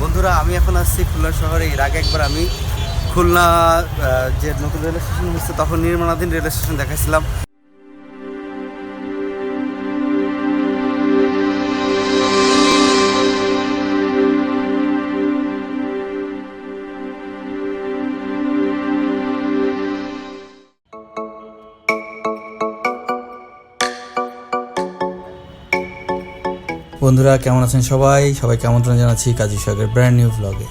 বন্ধুরা, আমি এখন আসছি খুলনা শহরে। এর আগে একবার আমি খুলনা যে নতুন রেল স্টেশন হচ্ছে তখন নির্মাণাধীন রেল স্টেশন দেখাইছিলাম। বন্ধুরা কেমন আছেন সবাইকে আমন্ত্রণ জানাচ্ছি কাজী সোহাগের ব্র্যান্ড নিউ ভ্লগে।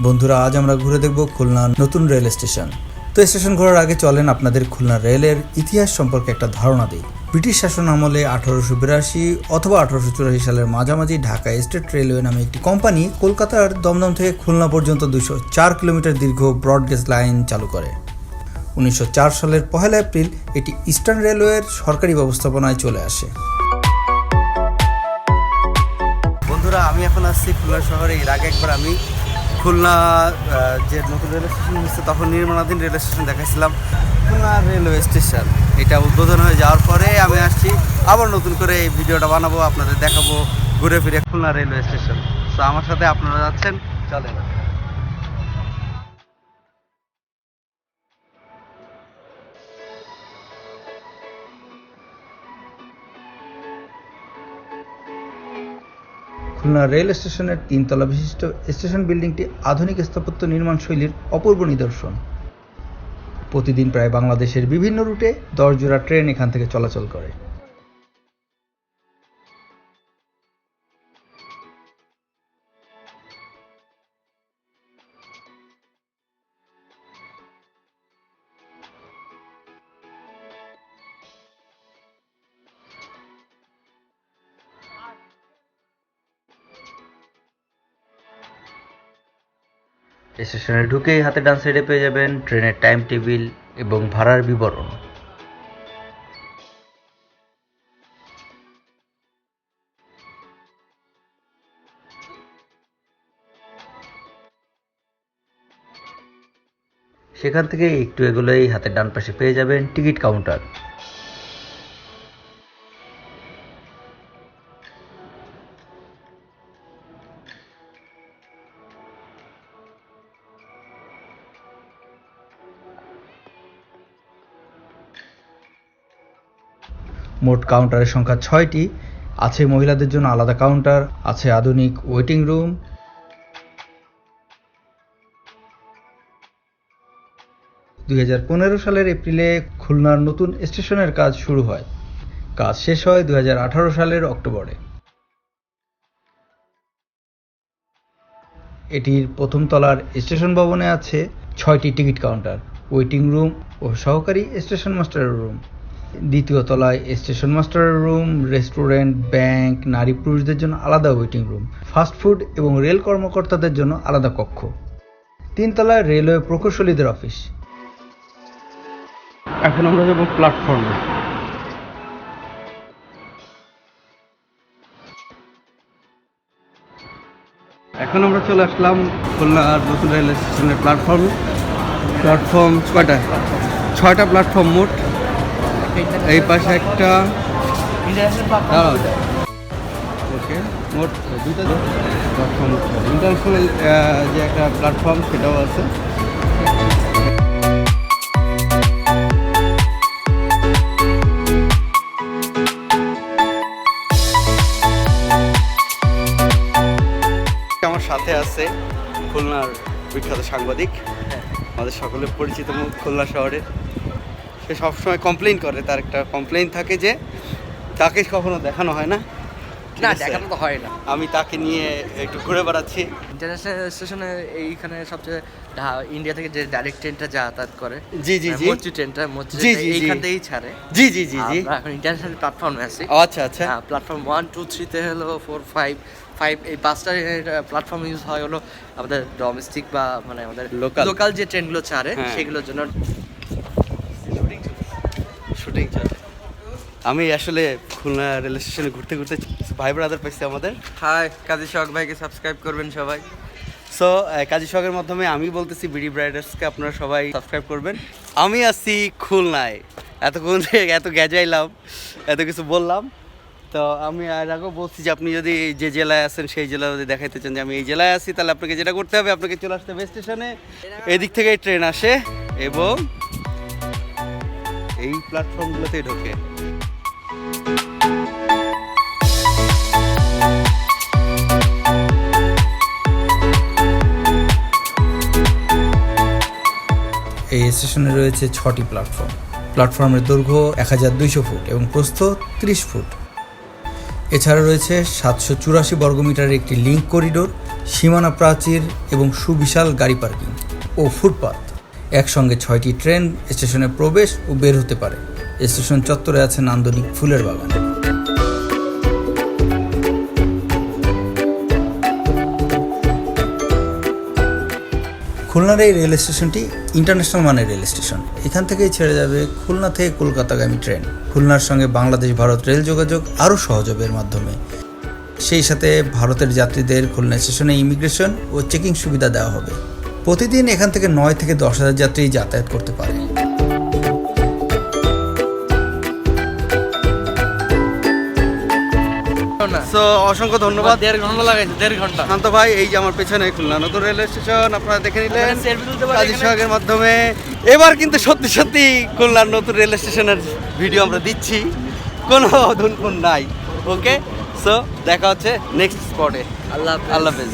বন্ধুরা, আজ আমরা ঘুরে দেখব খুলনা নতুন রেল স্টেশন। তো স্টেশন ঘোরার আগে চলেন আপনাদের খুলনা রেলের ইতিহাস সম্পর্কে একটা ধারণা দিই। ব্রিটিশ শাসন আমলে 1882 অথবা 1884 সালের মাঝামাঝি ঢাকা স্টেট রেলওয়ে নামে একটি কোম্পানি কলকাতার দমদম থেকে খুলনা পর্যন্ত 204 কিলোমিটার দীর্ঘ ব্রডগেজ লাইন চালু করে। 1904 সালের 1 এপ্রিল এটি ইস্টার্ন রেলওয়ের সরকারি ব্যবস্থাপনায় চলে আসে। বন্ধুরা, আমি এখন আসছি খুলনা শহরে। এর আগে একবার আমি খুলনা যে নতুন রেল স্টেশন হচ্ছে তখন নির্মাণাধীন রেল স্টেশন দেখাইছিলাম। খুলনা রেলওয়ে স্টেশন এটা উদ্বোধন হয়ে যাওয়ার পরে আমি আসছি আবার নতুন করে এই ভিডিওটা বানাবো, আপনাদের দেখাবো ঘুরে ফিরে খুলনা রেলওয়ে স্টেশন। তো আমার সাথে আপনারা যাচ্ছেন, চলেন। খুলনা রেল স্টেশনের 3 তলা বিশিষ্ট স্টেশন বিল্ডিংটি আধুনিক স্থাপত্য নির্মাণ শৈলীর অপূর্ব নিদর্শন। প্রতিদিন প্রায় বাংলাদেশের বিভিন্ন রুটে 10 জোড়া ট্রেন এখান থেকে চলাচল করে। স্টেশনে ঢুকেই হাতে ডান সাইডে পেয়ে যাবেন ট্রেনের টাইম টেবিল এবং ভাড়ার বিবরণ। সেখান থেকে একটু এগুলোই হাতের ডান পাশে পেয়ে যাবেন টিকিট কাউন্টার। মোট কাউন্টারের সংখ্যা 6টি। আছে মহিলাদের জন্য আলাদা কাউন্টার, আছে আধুনিক ওয়েটিং রুম। 2015 সালের এপ্রিলে খুলনার নতুন স্টেশনের কাজ শুরু হয়। কাজ শেষ হয় 2018 সালের অক্টোবরে। এটির প্রথম তলার স্টেশন ভবনে আছে 6টি টিকিট কাউন্টার, ওয়েটিং রুম ও সহকারী স্টেশন মাস্টারের রুম। দ্বিতীয় তলায় স্টেশন মাস্টারের রুম, রেস্টুরেন্ট, ব্যাংক, নারী পুরুষদের জন্য আলাদা ওয়েটিং রুম, ফাস্ট ফুড এবং রেল কর্মকর্তাদের জন্য আলাদা কক্ষ। 3 তলায় রেলওয়ে প্রকৌশলীদের অফিস। এখন আমরা যাব প্ল্যাটফর্মে। এখন আমরা চলে আসলাম খুলনার নতুন রেল স্টেশনের প্ল্যাটফর্মে। প্ল্যাটফর্ম কয়টা? 6টা প্ল্যাটফর্ম মোট। এই পাশে একটা, ওকে, মোট 2টা প্ল্যাটফর্ম। ইন্টারন্যাশনাল যে একটা প্ল্যাটফর্ম সেটাও আছে। আমার সাথে আছে খুলনার বিখ্যাত সাংবাদিক, আমাদের সকলের পরিচিত মুখ খুলনা শহরের। সে সবসময় কমপ্লেইন করে, তার একটা কমপ্লেইন থাকে যে তাকে কখনো দেখানো হয় না। না, দেখানো তো হয় না। আমি তাকে নিয়ে একটু ঘুরে বেড়াচ্ছি। ইন্টারন্যাশনাল স্টেশনে এইখানে সবচেয়ে ইন্ডিয়া থেকে যে ডাইরেক্ট ট্রেনটা যাতায়াত করে, জি জি জি, মসজিদ ট্রেনটা জি, জি, জি। এইখান থেকেই ছাড়ে। জি জি জি জি। আমরা এখন ইন্টারন্যাশনাল প্ল্যাটফর্মে আছি। আচ্ছা আচ্ছা। প্ল্যাটফর্ম 1, 2, 3 তে হলো 4, 5 এই 5টা প্ল্যাটফর্ম ইউজ হয় হলো আমাদের ডোমেস্টিক বা মানে আমাদের লোকাল যে ট্রেনগুলো ছাড়ে সেগুলোর জন্য শুটিং চলে। আমি আসলে খুলনা রেল স্টেশনে ঘুরতে ঘুরতে ভাই ব্রাদার পাইছি আমাদের। হাই, কাজী সোহাগ ভাইকে সাবস্ক্রাইব করবেন সবাই। সো কাজী সোহাগের মাধ্যমে আমি বলতেছি বিডি ব্রাইডার্সকে আপনারা সবাই সাবস্ক্রাইব করবেন। আমি আছি খুলনায়, এতক্ষণ এত গ্যাজাইলাম, এত কিছু বললাম। তো আমি আর আগেও বলছি যে আপনি যদি যে জেলায় আছেন সেই জেলা যদি দেখাইতে চান যে আমি এই জেলায় আছি, তাহলে আপনাকে যেটা করতে হবে, আপনাকে চলে আসতে হবে স্টেশনে। এদিক থেকে ট্রেন আসে এবং এই প্ল্যাটফর্মগুলোতেই ঢোকে। এই স্টেশনে রয়েছে 6টি প্ল্যাটফর্ম। প্ল্যাটফর্মের দৈর্ঘ্য 1200 ফুট এবং প্রস্থ 30 ফুট। এছাড়া রয়েছে 784 বর্গমিটারের একটি লিঙ্ক করিডোর, সীমানা প্রাচীর এবং সুবিশাল গাড়ি পার্কিং ও ফুটপাত। একসঙ্গে 6টি ট্রেন স্টেশনে প্রবেশ ও বের হতে পারে। স্টেশন চত্বরে আছে নান্দনিক ফুলের বাগান। খুলনার এই রেল স্টেশনটি ইন্টারন্যাশনাল মানের রেল স্টেশন। এখান থেকেই ছেড়ে যাবে খুলনা থেকে কলকাতাগামী ট্রেন। খুলনার সঙ্গে বাংলাদেশ ভারত রেল যোগাযোগ আরও সহজ হবে এর মাধ্যমে। সেই সাথে ভারতের যাত্রীদের খুলনা স্টেশনে ইমিগ্রেশন ও চেকিং সুবিধা দেওয়া হবে। প্রতিদিন এখান থেকে 9 থেকে 10,000 যাত্রী যাতায়াত করতে পারে। সো অসংখ্য ধন্যবাদ। 1.5 ঘন্টা লাগাইছে, 1.5 ঘন্টা। শান্ত ভাই, এই যে আমার পেছনে খুলনা নতুন রেল স্টেশন আপনারা দেখে নিলেন কাজী সোহাগের মাধ্যমে। এবার কিন্তু সত্যি সত্যি খুলনার নতুন রেল স্টেশনের ভিডিও আমরা দিচ্ছি, কোনো ধুনকুন নাই। ওকে, সো দেখা হচ্ছে নেক্সট স্পটে। আল্লাহ আল্লাহ হাফেজ।